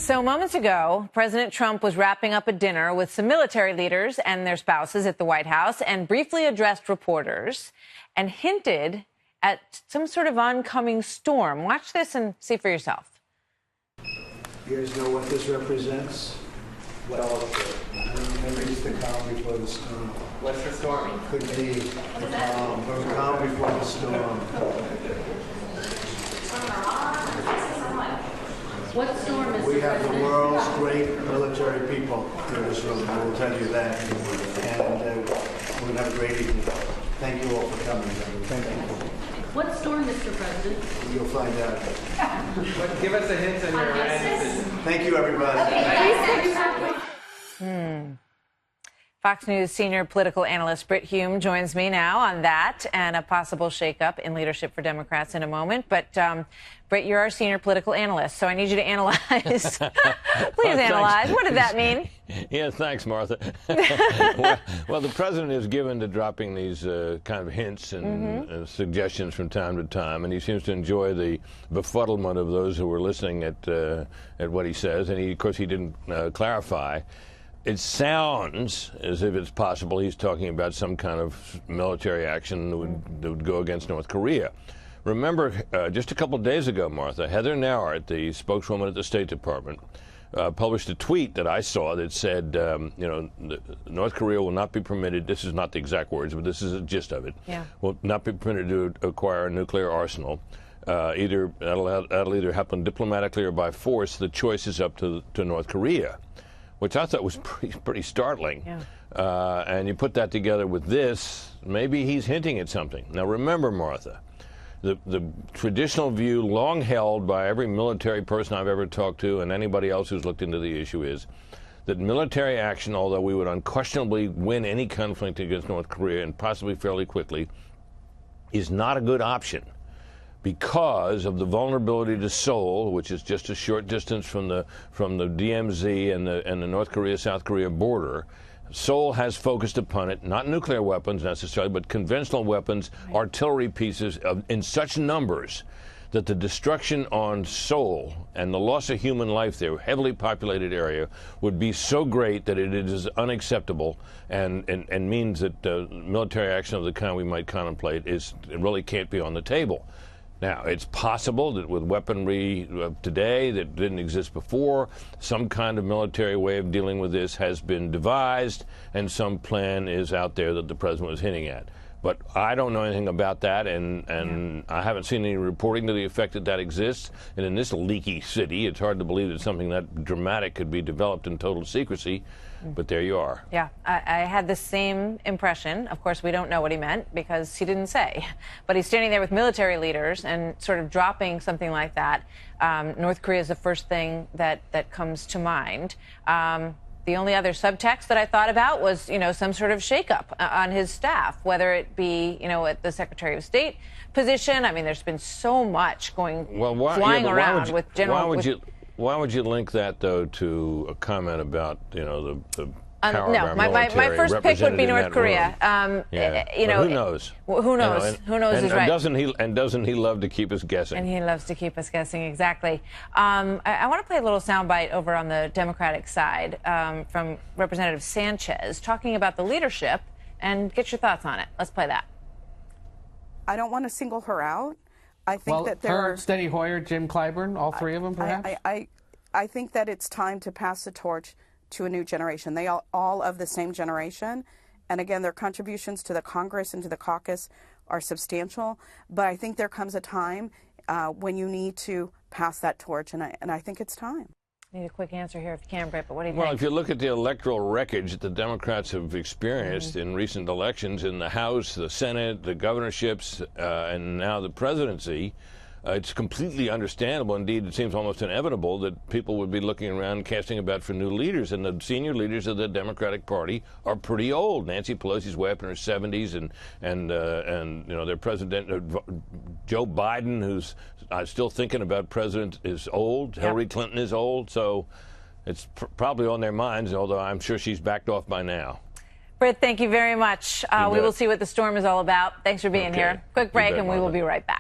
So moments ago, President Trump was wrapping up a dinner with some military leaders and their spouses at the White House and briefly addressed reporters and hinted at some sort of oncoming storm. Watch this and see for yourself. You guys know what this represents? Well, maybe it's the calm before the storm. What's the storm? Could be the calm before the storm. What storm is We have the world's great military people in this room, I will tell you that. And we're going to have a great evening. Thank you all for coming. Thank you. What storm, Mr. President? You'll find out. Give us a hint on your answers. Thank you, everybody. Fox News senior political analyst Brit Hume joins me now on that and a possible shakeup in leadership for Democrats in a moment. But, Brit, you're our senior political analyst, so I need you to analyze. Please analyze. What did that mean? Yeah, thanks, Martha. well, the president is given to dropping these kind of hints and suggestions from time to time, and he seems to enjoy the befuddlement of those who are listening at what he says. And, of course, he didn't clarify. It sounds as if it's possible he's talking about some kind of military action that would go against North Korea. Remember, just a couple of days ago, Martha, Heather Nauert, the spokeswoman at the State Department, published a tweet that I saw that said, North Korea will not be permitted, this is not the exact words, but this is the gist of it, will not be permitted to acquire a nuclear arsenal. That'll either happen diplomatically or by force. The choice is up to North Korea, which I thought was pretty startling. Yeah. And you put that together with this, maybe he's hinting at something. Now, remember, Martha, the traditional view long held by every military person I've ever talked to and anybody else who's looked into the issue is that military action, although we would unquestionably win any conflict against North Korea and possibly fairly quickly, is not a good option because of the vulnerability to Seoul, which is just a short distance from the DMZ and the North Korea-South Korea border. Seoul has focused upon it, not nuclear weapons necessarily, but conventional weapons, artillery pieces in such numbers that the destruction on Seoul and the loss of human life there, a heavily populated area, would be so great that it is unacceptable and means that military action of the kind we might contemplate it really can't be on the table. Now, it's possible that with weaponry of today that didn't exist before, some kind of military way of dealing with this has been devised, and some plan is out there that the president was hinting at. But I don't know anything about that, and I haven't seen any reporting to the effect that that exists. And in this leaky city, it's hard to believe that something that dramatic could be developed in total secrecy. But there you are. Yeah, I had the same impression. Of course, we don't know what he meant because he didn't say. But he's standing there with military leaders and sort of dropping something like that. North Korea is the first thing that comes to mind. The only other subtext that I thought about was, some sort of shakeup on his staff, whether it be, at the Secretary of State position. I mean, there's been so much flying around with General. Why would you link that, though, to a comment about, the power of our military? My first pick would be North Korea. Who knows? Who knows? Who knows is right. Doesn't he love to keep us guessing? And he loves to keep us guessing, exactly. I want to play a little soundbite over on the Democratic side from Representative Sanchez talking about the leadership and get your thoughts on it. Let's play that. I don't want to single her out. I think that there are Steny Hoyer, Jim Clyburn, all three of them, perhaps? I think that it's time to pass the torch to a new generation. They all of the same generation. And again, their contributions to the Congress and to the caucus are substantial. But I think there comes a time when you need to pass that torch, and I think it's time. Need a quick answer here if you can, Britt, but what do you think? Well, if you look at the electoral wreckage that the Democrats have experienced in recent elections in the House, the Senate, the governorships, and now the presidency, it's completely understandable. Indeed, it seems almost inevitable that people would be looking around casting about for new leaders. And the senior leaders of the Democratic Party are pretty old. Nancy Pelosi's way up in her 70s, and their president, Joe Biden, who's still thinking about president, is old. Yep. Hillary Clinton is old. So it's probably on their minds, although I'm sure she's backed off by now. Britt, thank you very much. We will see what the storm is all about. Thanks for being here. Quick break, and we will be right back.